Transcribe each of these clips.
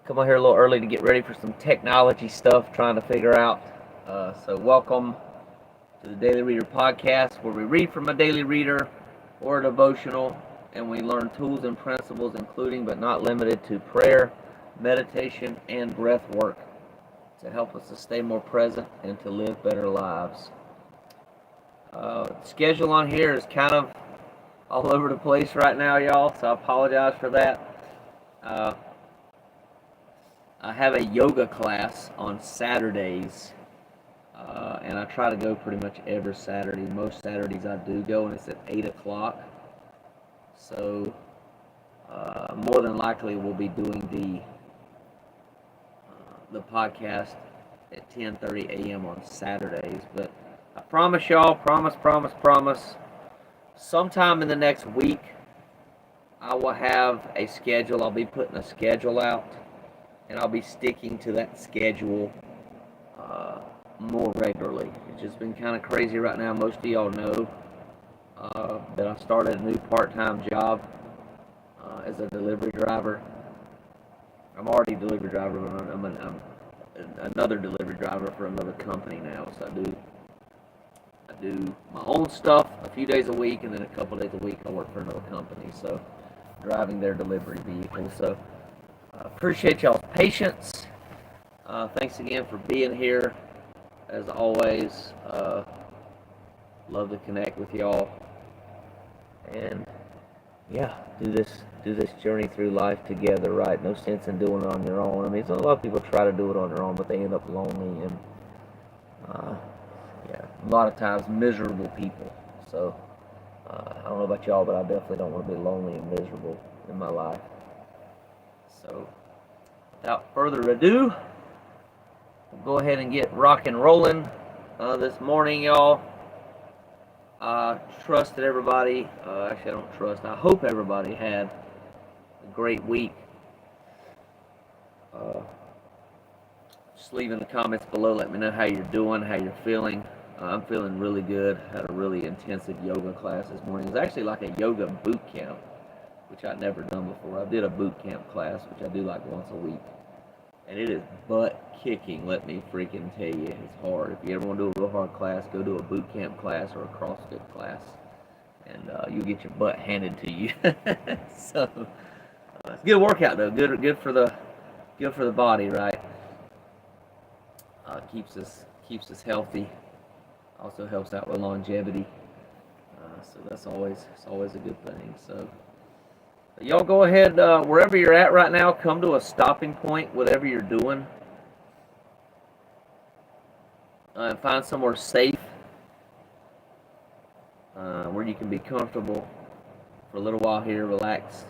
Come on here a little early to get ready for some technology stuff, trying to figure out. So welcome to the Daily Reader podcast, where we read from a daily reader or a devotional, and we learn tools and principles, including but not limited to prayer, meditation, and breath work, to help us to stay more present and to live better lives. Schedule on here is kind of all over the place right now, y'all, so I apologize for that. I have a yoga class on Saturdays, and I try to go pretty much every Saturday. Most Saturdays I do go, and it's at 8 o'clock. So more than likely we'll be doing the podcast at 10:30 a.m. on Saturdays. But I promise y'all, promise, sometime in the next week, I will have a schedule. I'll be putting a schedule out, and I'll be sticking to that schedule more regularly. It's just been kind of crazy right now. Most of y'all know that I started a new part-time job as a delivery driver. I'm already a delivery driver, but I'm another delivery driver for another company now. So I do my own stuff a few days a week, and then a couple days a week I work for another company. So driving their delivery vehicle. So appreciate y'all's patience. Thanks again for being here. As always, love to connect with y'all, and yeah, do this journey through life together, right? No sense in doing it on your own. I mean, a lot of people try to do it on their own, but they end up lonely and yeah, a lot of times miserable people. So I don't know about y'all, but I definitely don't want to be lonely and miserable in my life. So without further ado, we'll go ahead and get rock and rolling this morning, y'all. I trust that everybody, actually I don't trust, I hope everybody had a great week. Just leave in the comments below, let me know how you're doing, how you're feeling. I'm feeling really good. Had a really intensive yoga class this morning. It was actually like a yoga boot camp, which I'd never done before. I did a boot camp class, which I do like once a week. And it is butt kicking, let me freaking tell you. It's hard. If you ever want to do a real hard class, go do a boot camp class or a CrossFit class, and you'll get your butt handed to you. So it's a good workout though. Good for the body, right? Keeps us healthy. Also helps out with longevity. So that's always a good thing. So y'all go ahead, wherever you're at right now, come to a stopping point, whatever you're doing, and find somewhere safe where you can be comfortable for a little while here, relax.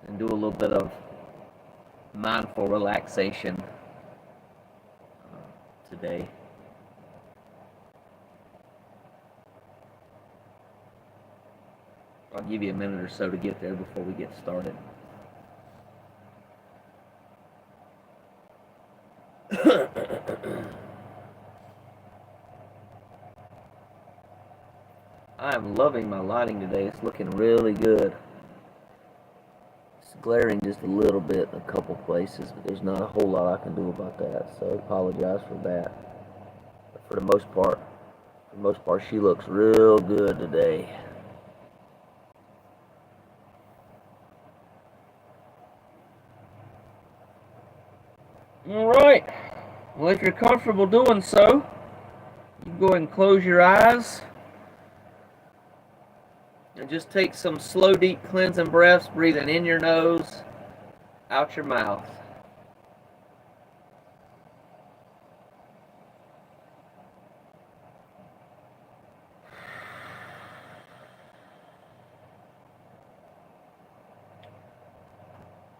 And do a little bit of mindful relaxation today. I'll give you a minute or so to get there before we get started. I am loving my lighting today. It's looking really good. It's glaring just a little bit in a couple places, but there's not a whole lot I can do about that, so I apologize for that. But for the most part, she looks real good today. All right. Well, if you're comfortable doing so, you can go ahead and close your eyes and just take some slow, deep cleansing breaths, breathing in your nose, out your mouth.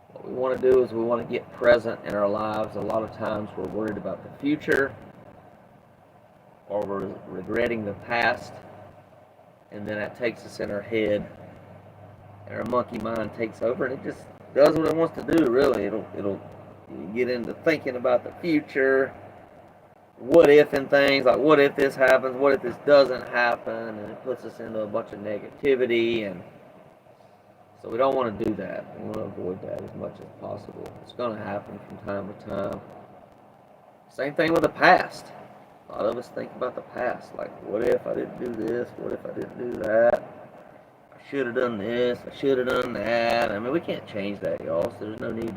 What we want to do is we want to get present in our lives. A lot of times we're worried about the future, or we're regretting the past, and then that takes us in our head, and our monkey mind takes over, and it just does what it wants to do, really. It'll get into thinking about the future, what if and things, like what if this happens, what if this doesn't happen, and it puts us into a bunch of negativity, and So we don't want to do that. We want to avoid that as much as possible. It's going to happen from time to time. Same thing with the past. A lot of us think about the past, like, what if I didn't do this? What if I didn't do that? I should have done this. I should have done that. I mean, we can't change that, y'all. So there's no need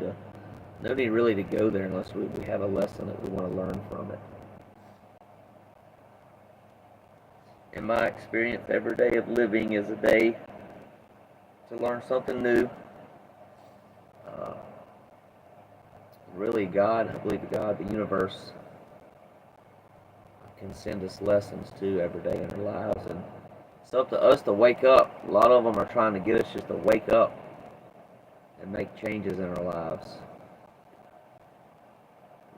really to go there unless we have a lesson that we want to learn from it. In my experience, every day of living is a day to learn something new. Really, God, I believe God, the universe, can send us lessons too every day in our lives, and it's up to us to wake up. A lot of them are trying to get us just to wake up and make changes in our lives.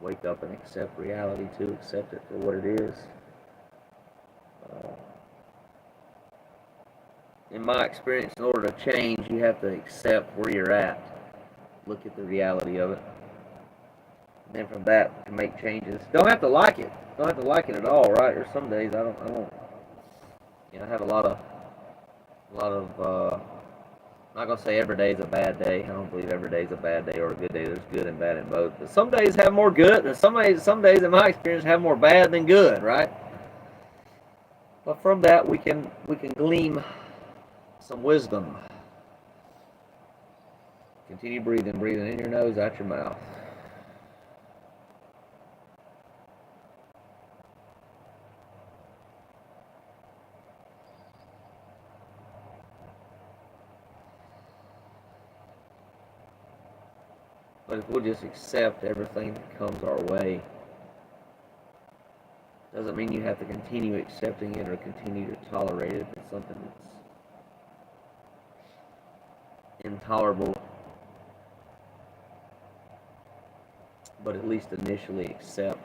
Wake up and accept reality too, accept it for what it is. In my experience, in order to change, you have to accept where you're at, look at the reality of it, and then from that, you can make changes. Don't have to like it. Don't have to like it at all, right? Or some days I don't. You know, I have a lot of. I'm not gonna say every day is a bad day. I don't believe every day is a bad day or a good day. There's good and bad in both. But some days have more good, and some days, in my experience, have more bad than good, right? But from that, we can glean some wisdom. Continue breathing in your nose, out your mouth. But if we'll just accept everything that comes our way, doesn't mean you have to continue accepting it or continue to tolerate it. If it's something that's intolerable, but at least initially accept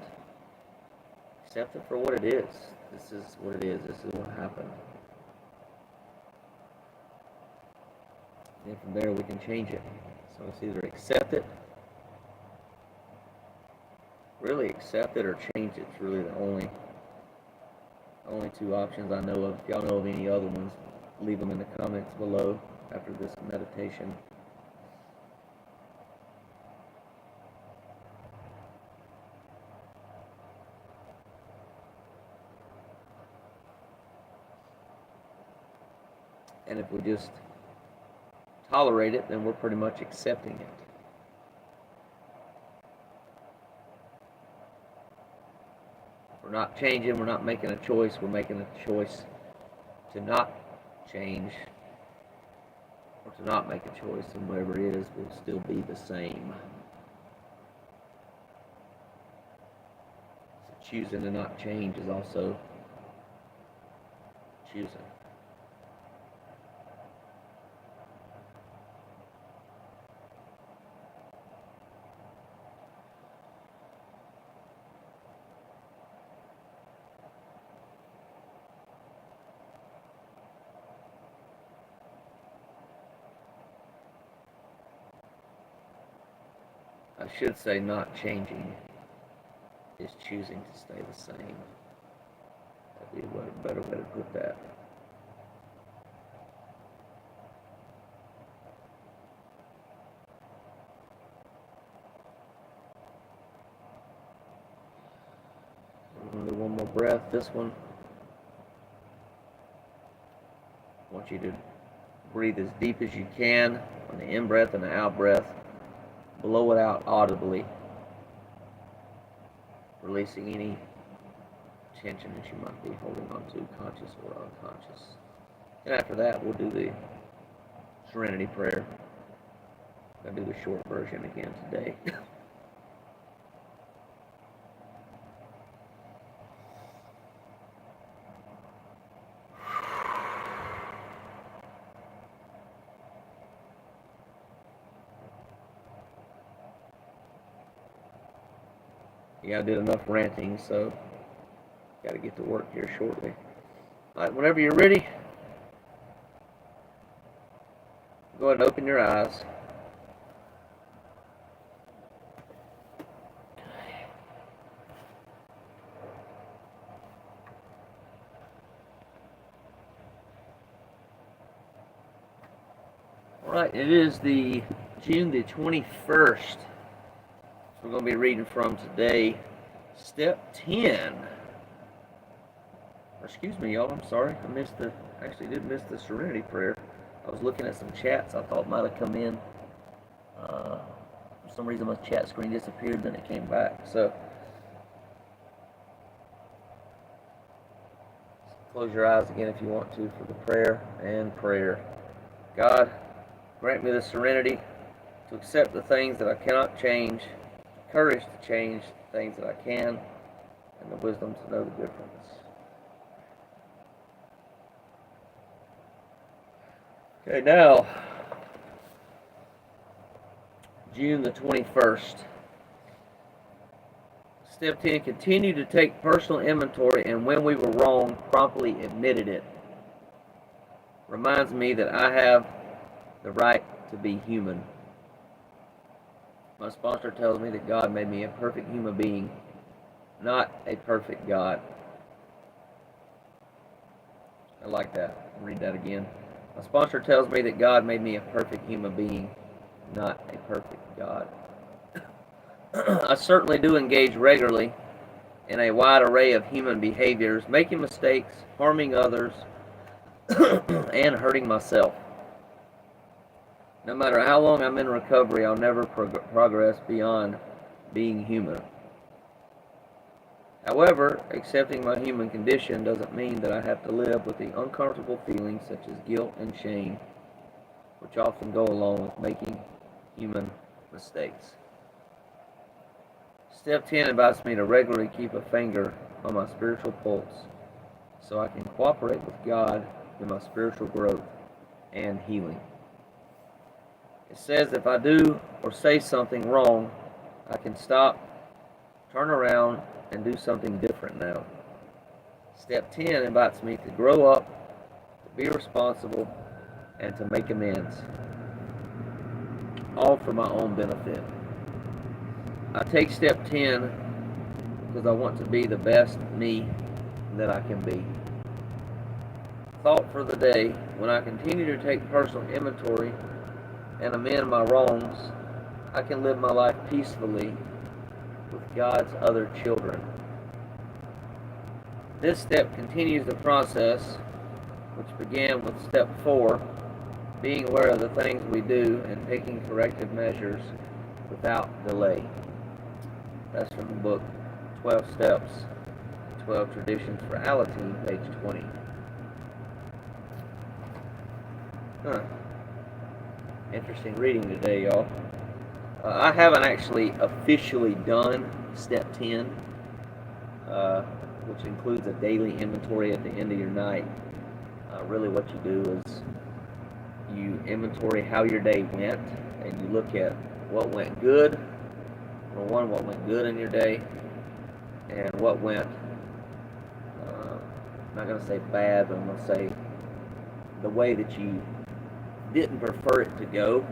it for what it is. This is what it is. This is what happened. And from there we can change it. So it's either accept it, really accept it, or change it. It's really the only two options I know of. If y'all know of any other ones, leave them in the comments below after this meditation. And if we just tolerate it, then we're pretty much accepting it. We're not changing, we're not making a choice, we're making a choice to not change, or to not make a choice, and whatever it is will still be the same. So choosing to not change is also choosing. I should say not changing is choosing to stay the same. That'd be a better way to put that. I'm going to do one more breath. This one, I want you to breathe as deep as you can on the in-breath and the out-breath. Blow it out audibly, releasing any tension that you might be holding on to, conscious or unconscious. And after that, we'll do the Serenity Prayer. I'll do the short version again today. Yeah, I did enough ranting, so got to get to work here shortly. All right, whenever you're ready, go ahead and open your eyes. Right, it is the June the 21st. So we're going to be reading from today, step 10. Or excuse me, y'all, I'm sorry. Actually did miss the Serenity Prayer. I was looking at some chats I thought might have come in. For some reason my chat screen disappeared, then it came back. So, close your eyes again if you want to for the prayer and prayer. God, grant me the serenity to accept the things that I cannot change, the courage to change the things that I can, and the wisdom to know the difference. Okay, now, June the 21st. Step 10, continue to take personal inventory, and when we were wrong, promptly admitted it. Reminds me that I have the right to be human. My sponsor tells me that God made me a perfect human being, not a perfect God. I like that. I'll read that again. My sponsor tells me that God made me a perfect human being, not a perfect God. I certainly do engage regularly in a wide array of human behaviors, making mistakes, harming others, and hurting myself. No matter how long I'm in recovery, I'll never progress beyond being human. However, accepting my human condition doesn't mean that I have to live with the uncomfortable feelings such as guilt and shame, which often go along with making human mistakes. Step 10 invites me to regularly keep a finger on my spiritual pulse so I can cooperate with God in my spiritual growth and healing. It says if I do or say something wrong, I can stop, turn around, and do something different now. Step 10 invites me to grow up, to be responsible, and to make amends, all for my own benefit. I take step 10 because I want to be the best me that I can be. Thought for the day: when I continue to take personal inventory and amend my wrongs, I can live my life peacefully with God's other children. This step continues the process, which began with step 4, being aware of the things we do and taking corrective measures without delay. That's from the book 12 Steps, 12 Traditions for Alateen, page 20. Interesting reading today, y'all. I haven't actually officially done step 10, which includes a daily inventory at the end of your night. Really what you do is you inventory how your day went, and you look at what went good. Number one, what went good in your day, and what went, I'm not going to say bad, but I'm going to say the way that you didn't prefer it to go.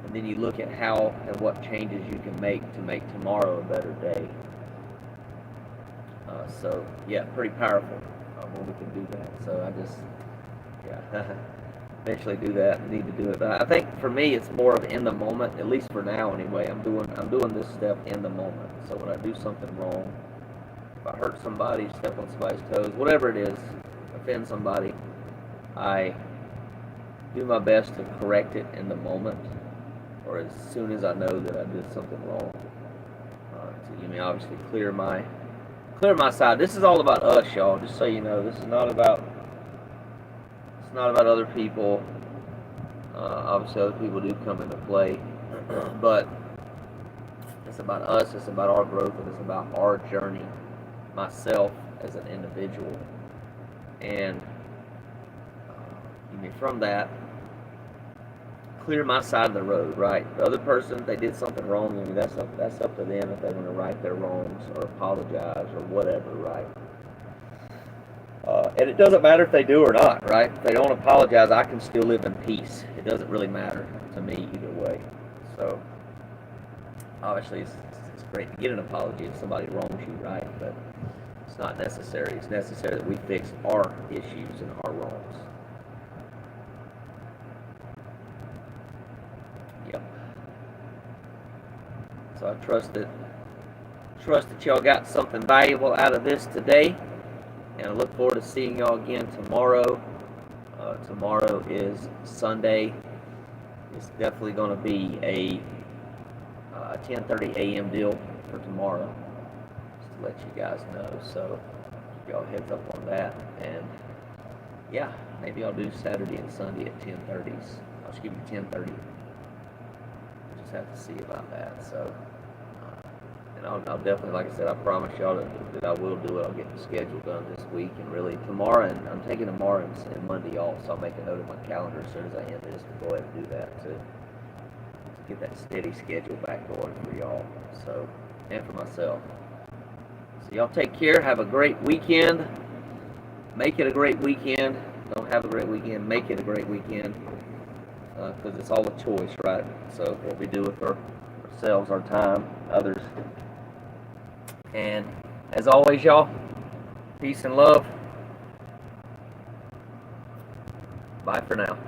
And then you look at how and what changes you can make to make tomorrow a better day. So, yeah, pretty powerful when we can do that. So I just, eventually do that. I need to do it. But I think for me, it's more of in the moment, at least for now anyway. I'm doing this step in the moment. So when I do something wrong, if I hurt somebody, step on somebody's toes, whatever it is, offend somebody, I do my best to correct it in the moment, or as soon as I know that I did something wrong. To obviously clear my side. This is all about us, y'all. Just so you know, this is not about other people. Obviously, other people do come into play, but it's about us. It's about our growth, and it's about our journey. Myself as an individual, and from that, clear my side of the road, right? The other person, if they did something wrong, that's up to them if they want to right their wrongs or apologize or whatever, right? And it doesn't matter if they do or not, right? If they don't apologize, I can still live in peace. It doesn't really matter to me either way. So, obviously, it's great to get an apology if somebody wrongs you, right? But it's not necessary. It's necessary that we fix our issues and our wrongs. So I trust that y'all got something valuable out of this today, and I look forward to seeing y'all again tomorrow. Tomorrow is Sunday. It's definitely going to be a 10:30 a.m. deal for tomorrow, just to let you guys know. So give y'all a heads up on that, and yeah, maybe I'll do Saturday and Sunday at 10:30s. I'll just give you 10:30. Just have to see about that. So, and I'll definitely, like I said, I promise y'all that I will do it. I'll get the schedule done this week, and really tomorrow, and I'm taking tomorrow and Monday off, so I'll make a note of my calendar as soon as I end this to go ahead and do that to get that steady schedule back going for y'all. So, and for myself. So y'all take care. Have a great weekend. Make it a great weekend. Don't have a great weekend. Make it a great weekend. Because it's all a choice, right? So what we do with ourselves, our time, others. And as always, y'all, peace and love. Bye for now.